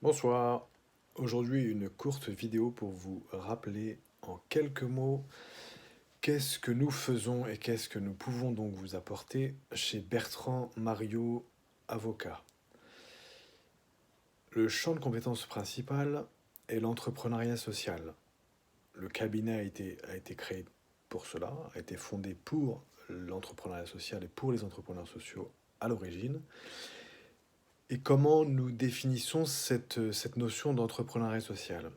Bonsoir. Aujourd'hui, une courte vidéo pour vous rappeler en quelques mots qu'est-ce que nous faisons et qu'est-ce que nous pouvons donc vous apporter chez Bertrand Mariot, avocat. Le champ de compétences principal est l'entrepreneuriat social. Le cabinet a été créé pour cela, a été fondé pour l'entrepreneuriat social et pour les entrepreneurs sociaux à l'origine. Et comment nous définissons cette notion d'entrepreneuriat social?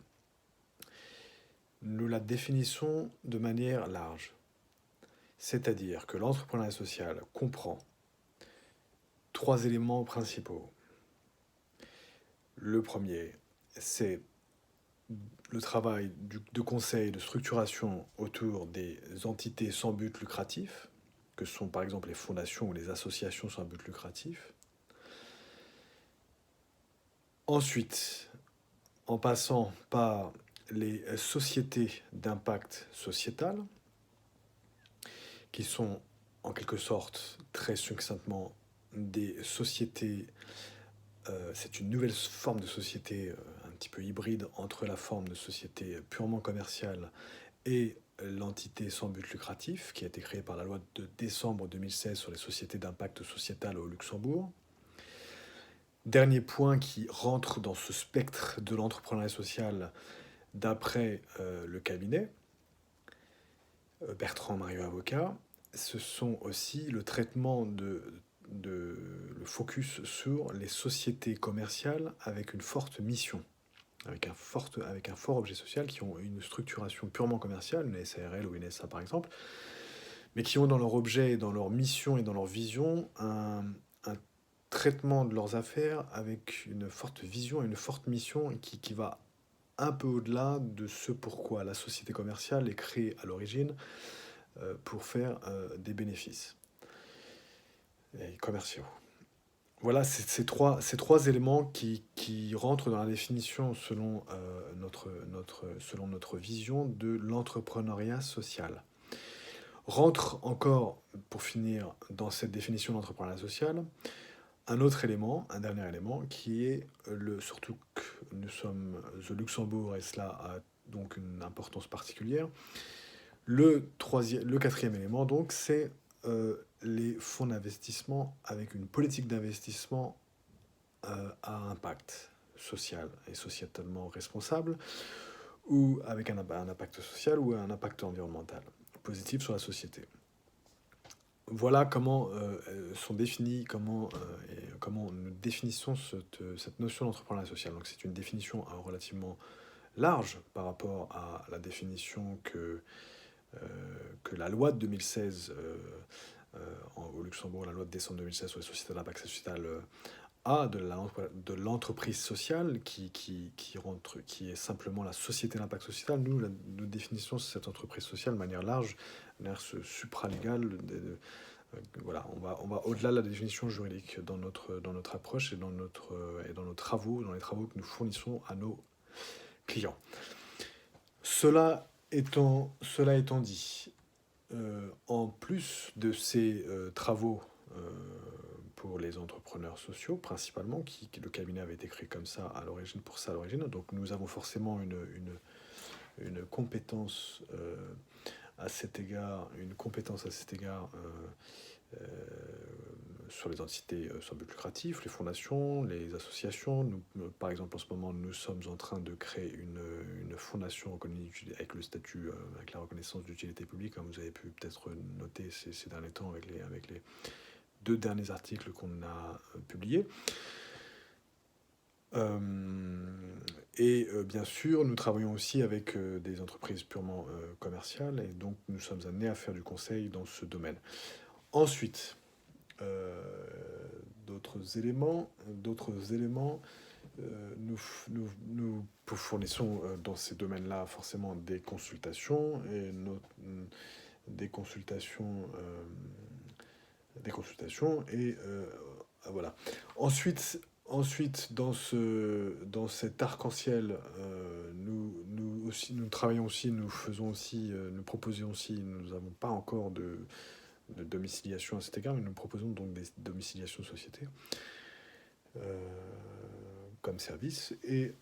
Nous la définissons de manière large. C'est-à-dire que l'entrepreneuriat social comprend trois éléments principaux. Le premier, c'est le travail de conseil, de structuration autour des entités sans but lucratif, que sont par exemple les fondations ou les associations sans but lucratif. Ensuite, en passant par les sociétés d'impact sociétal, qui sont en quelque sorte, très succinctement, des sociétés, c'est une nouvelle forme de société un petit peu hybride entre la forme de société purement commerciale et l'entité sans but lucratif, qui a été créée par la loi de décembre 2016 sur les sociétés d'impact sociétal au Luxembourg. Dernier point qui rentre dans ce spectre de l'entrepreneuriat social d'après le cabinet, Bertrand Mariot avocat, ce sont aussi le traitement le focus sur les sociétés commerciales avec une forte mission, avec un fort objet social, qui ont une structuration purement commerciale, une SARL ou une SA par exemple, mais qui ont dans leur objet, dans leur mission et dans leur vision un traitement de leurs affaires avec une forte vision et une forte mission qui va un peu au-delà de ce pourquoi la société commerciale est créée à l'origine, pour faire des bénéfices et commerciaux. Voilà, c'est ces trois éléments qui rentrent dans la définition selon notre vision de l'entrepreneuriat social. Rentre encore, pour finir, dans cette définition de l'entrepreneuriat social, un autre élément, un dernier élément, qui est surtout que nous sommes au Luxembourg et cela a donc une importance particulière. Le quatrième élément, donc, c'est les fonds d'investissement avec une politique d'investissement à impact social et sociétalement responsable, ou avec un impact social ou un impact environnemental positif sur la société. Voilà comment sont définis, comment nous définissons cette notion d'entrepreneuriat social. Donc c'est une définition relativement large par rapport à la définition que la loi de 2016 au Luxembourg, la loi de décembre 2016 sur les sociétés d'impact social a de l'entreprise sociale qui est simplement la société d'impact social. Nous définissons cette entreprise sociale de manière large, de manière supralégale. Voilà, on va au-delà de la définition juridique dans notre approche et dans nos travaux, dans les travaux que nous fournissons à nos clients. Cela étant dit, en plus de ces travaux pour les entrepreneurs sociaux, principalement, le cabinet avait été créé comme ça à l'origine, pour ça à l'origine, donc nous avons forcément une compétence à cet égard, euh, sur les entités sans but lucratif, les fondations, les associations. Par exemple, en ce moment, nous sommes en train de créer une fondation reconnue avec le statut, avec la reconnaissance d'utilité publique, comme vous avez pu peut-être noter ces derniers temps avec les deux derniers articles qu'on a publiés. Bien sûr, nous travaillons aussi avec des entreprises purement commerciales, et donc nous sommes amenés à faire du conseil dans ce domaine. Ensuite, d'autres éléments, nous fournissons dans ces domaines-là forcément des consultations, des consultations, voilà. Ensuite, dans cet arc-en-ciel, nous travaillons aussi, nous faisons aussi, nous proposons aussi, nous n'avons pas encore de domiciliation à cet égard, mais nous proposons donc des domiciliations de société. comme service, et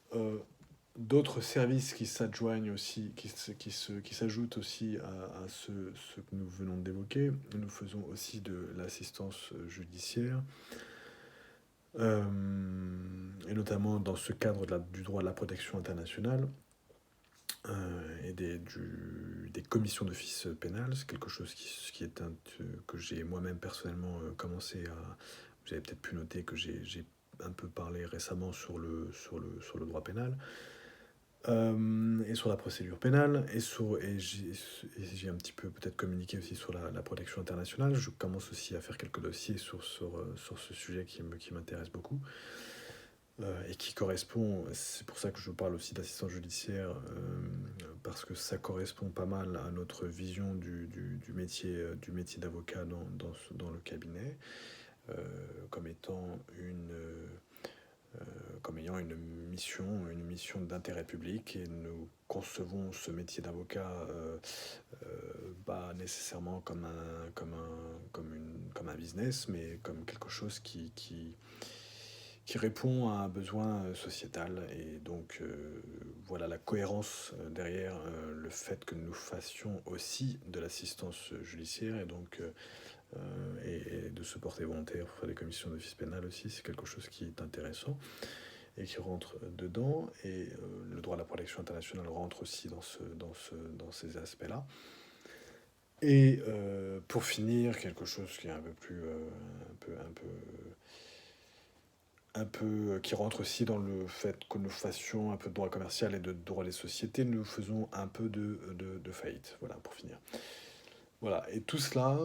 d'autres services qui s'adjoignent aussi, qui s'ajoutent aussi à ce que nous venons d'évoquer. Nous faisons aussi de l'assistance judiciaire, et notamment dans ce cadre du droit à la protection internationale, et des commissions d'office pénal. C'est quelque chose que j'ai moi-même personnellement commencé à... Vous avez peut-être pu noter que j'ai un peu parlé récemment sur le droit pénal, et sur la procédure pénale, et j'ai un petit peu peut-être communiqué aussi sur la protection internationale. Je commence aussi à faire quelques dossiers sur ce sujet qui m'intéresse beaucoup, et qui correspond, c'est pour ça que je parle aussi d'assistance judiciaire, parce que ça correspond pas mal à notre vision du métier d'avocat dans le cabinet, comme étant comme ayant une mission d'intérêt public, et nous concevons ce métier d'avocat pas nécessairement comme un business, mais comme quelque chose qui répond à un besoin sociétal. Et donc voilà la cohérence derrière le fait que nous fassions aussi de l'assistance judiciaire, et donc et de se porter volontaire pour faire des commissions d'office pénal aussi, c'est quelque chose qui est intéressant et qui rentre dedans. Et le droit à la protection internationale rentre aussi dans ces aspects-là. Et pour finir, quelque chose qui est un peu plus qui rentre aussi dans le fait que nous fassions un peu de droit commercial et de droit des sociétés, nous faisons un peu de faillite. Voilà, pour finir. Voilà, et tout cela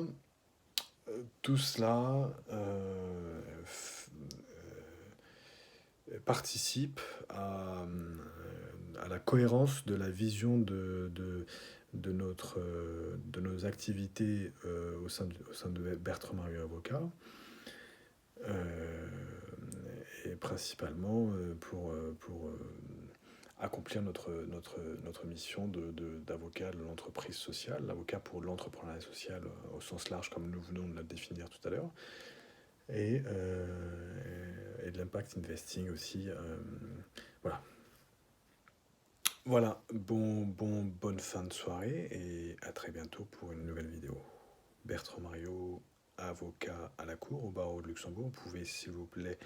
participe à la cohérence de la vision de nos activités au sein de Bertrand Marieux Avocat, et principalement pour accomplir notre mission d'avocat de l'entreprise sociale, l'avocat pour l'entrepreneuriat social au sens large, comme nous venons de le définir tout à l'heure, et de l'impact investing aussi. Voilà. Voilà, bonne fin de soirée, et à très bientôt pour une nouvelle vidéo. Bertrand Marieux, avocat à la Cour, au barreau de Luxembourg. Vous pouvez, s'il vous plaît,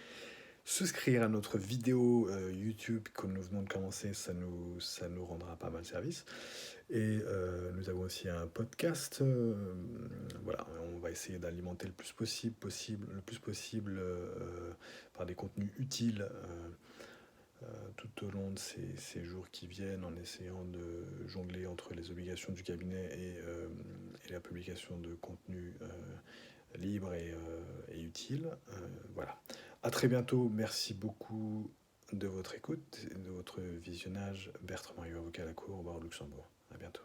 souscrire à notre vidéo YouTube que nous venons de commencer, ça nous rendra pas mal service. Et nous avons aussi un podcast. Voilà, on va essayer d'alimenter le plus possible par des contenus utiles tout au long de ces jours qui viennent, en essayant de jongler entre les obligations du cabinet et la publication de contenus libres et utiles. Voilà. À très bientôt. Merci beaucoup de votre écoute et de votre visionnage. Bertrand Marieux, avocat à la Cour, au barreau de Luxembourg. À bientôt.